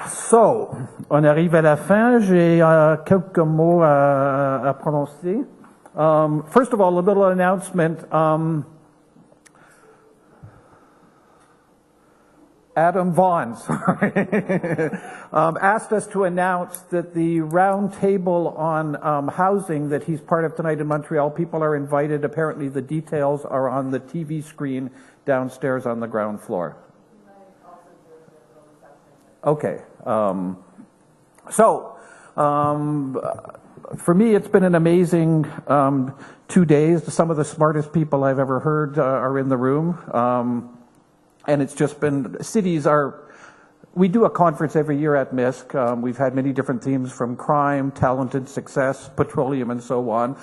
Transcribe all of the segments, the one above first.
So, on arrive à la fin. J'ai quelques mots à prononcer. First of all, a little announcement. Adam Vaughn asked us to announce that the round table on housing that he's part of tonight in Montreal, people are invited. Apparently the details are on the TV screen downstairs on the ground floor. Okay. For me, it's been an amazing 2 days. Some of the smartest people I've ever heard are in the room. And it's just been, we do a conference every year at MISC. We've had many different themes from crime, talented success, petroleum, and so on.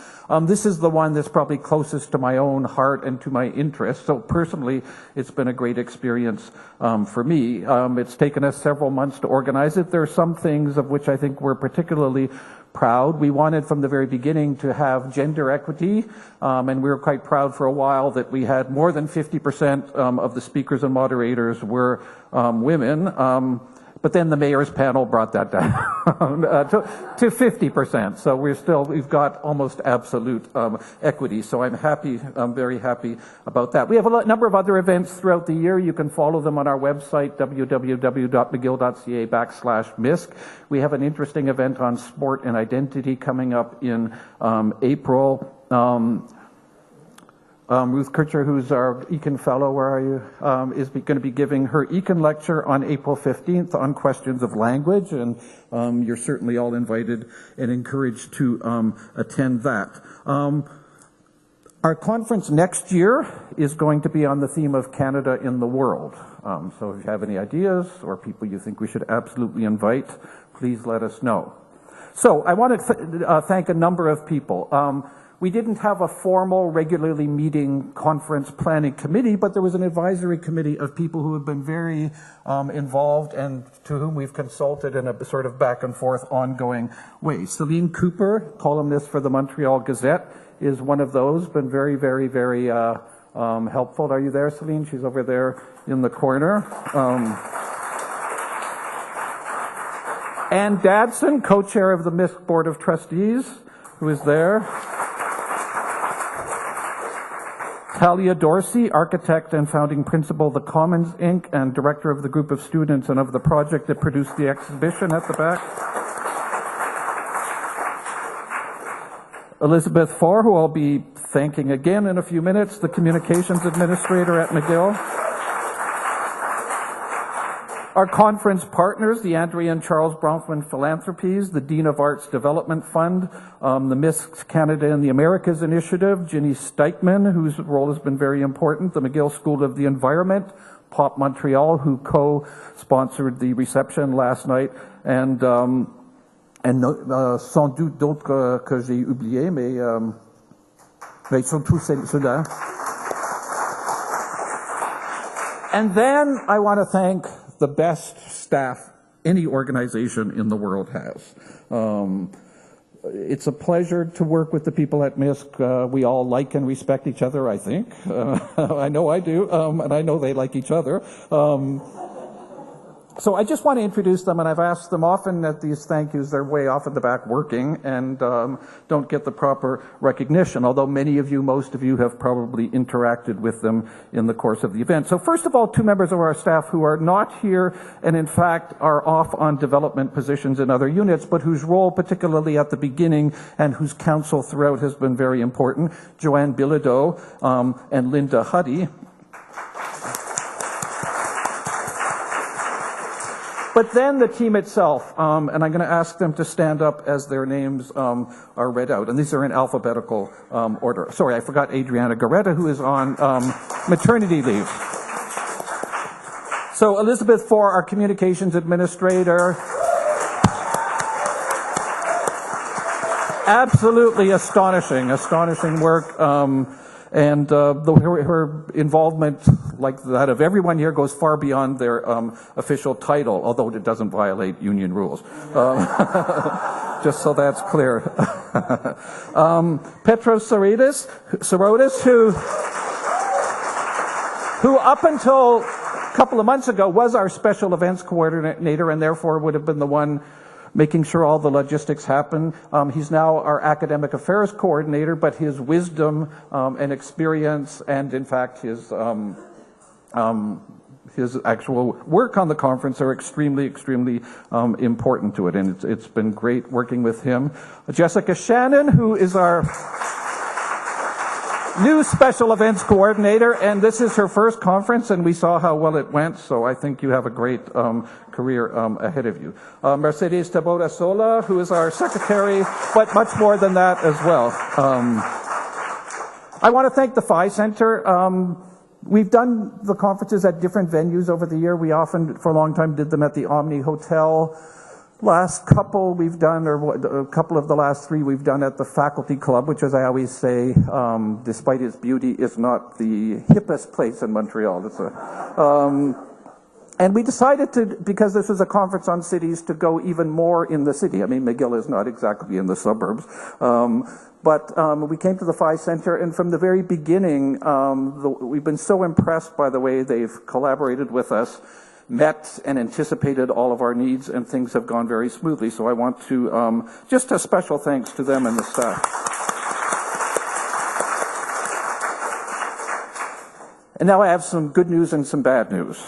This is the one that's probably closest to my own heart and to my interests. So personally, it's been a great experience for me. It's taken us several months to organize it. There are some things of which I think we're particularly proud. We wanted from the very beginning to have gender equity, and we were quite proud for a while that we had more than 50% of the speakers and moderators were women. But then the mayor's panel brought that down to 50%. So we've got almost absolute equity. So I'm very happy about that. We have a number of other events throughout the year. You can follow them on our website, www.mcgill.ca/MISC. We have an interesting event on sport and identity coming up in April. Ruth Kircher, who's our Econ Fellow, where are you, is going to be giving her Econ lecture on April 15th on questions of language, and you're certainly all invited and encouraged to attend that. Our conference next year is going to be on the theme of Canada in the world. So if you have any ideas or people you think we should absolutely invite, please let us know. So I want to thank a number of people. We didn't have a formal, regularly meeting conference planning committee, but there was an advisory committee of people who have been very involved and to whom we've consulted in a sort of back and forth ongoing way. Celine Cooper, columnist for the Montreal Gazette, is one of those, been very, very, very helpful. Are you there, Celine? She's over there in the corner. Ann Dadson, co-chair of the MISC Board of Trustees, who is there. Talia Dorsey, architect and founding principal of the Commons, Inc., and director of the group of students and of the project that produced the exhibition at the back. Elizabeth Farr, who I'll be thanking again in a few minutes, the communications administrator at McGill. Our conference partners, the Andrea and Charles Bronfman Philanthropies, the Dean of Arts Development Fund, the MISC Canada and the Americas Initiative, Ginny Steichman, whose role has been very important, the McGill School of the Environment, Pop Montreal, who co-sponsored the reception last night, and sans doute d'autres que j'ai oubliés, mais ils sont tous ceux-là. And then I want to thank the best staff any organization in the world has. It's a pleasure to work with the people at MISC. We all like and respect each other, I think. I know I do, and I know they like each other. So I just want to introduce them, and I've asked them often at these thank yous. They're way off at the back working and don't get the proper recognition, although most of you have probably interacted with them in the course of the event. So first of all, two members of our staff who are not here and in fact are off on development positions in other units, but whose role particularly at the beginning and whose counsel throughout has been very important, Joanne Bilodeau and Linda Huddy. But then the team itself, and I'm going to ask them to stand up as their names are read out. And these are in alphabetical order. Sorry, I forgot Adriana Garetta, who is on maternity leave. So Elizabeth Farr, our communications administrator. Absolutely astonishing work. And her involvement, like that of everyone here, goes far beyond their official title, although it doesn't violate union rules. Just so that's clear. Petros Saroudis, who up until couple of months ago was our special events coordinator and therefore would have been the one making sure all the logistics happen. He's now our academic affairs coordinator, but his wisdom and experience and, in fact, his actual work on the conference are extremely important to it, and it's been great working with him. Jessica Shannon, who is our new special events coordinator, and this is her first conference, and we saw how well it went, so I think you have a great career ahead of you. Mercedes Tabora Sola, who is our secretary, but much more than that as well. I want to thank the Phi Center. We've done the conferences at different venues over the year. We often, for a long time, did them at the Omni Hotel. Last couple we've done, or a couple of the last three we've done at the Faculty Club, which, as I always say, despite its beauty, is not the hippest place in Montreal. It's and we decided to, because this is a conference on cities, to go even more in the city. I mean, McGill is not exactly in the suburbs. But we came to the Phi Center, and from the very beginning, we've been so impressed by the way they've collaborated with us, met and anticipated all of our needs, and things have gone very smoothly. So I want to just a special thanks to them and the staff. And now I have some good news and some bad news.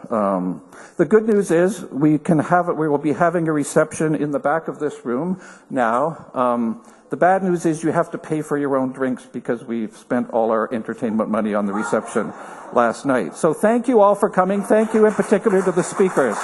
The good news is we will be having a reception in the back of this room now. The bad news is you have to pay for your own drinks because we've spent all our entertainment money on the reception last night. So thank you all for coming. Thank you in particular to the speakers.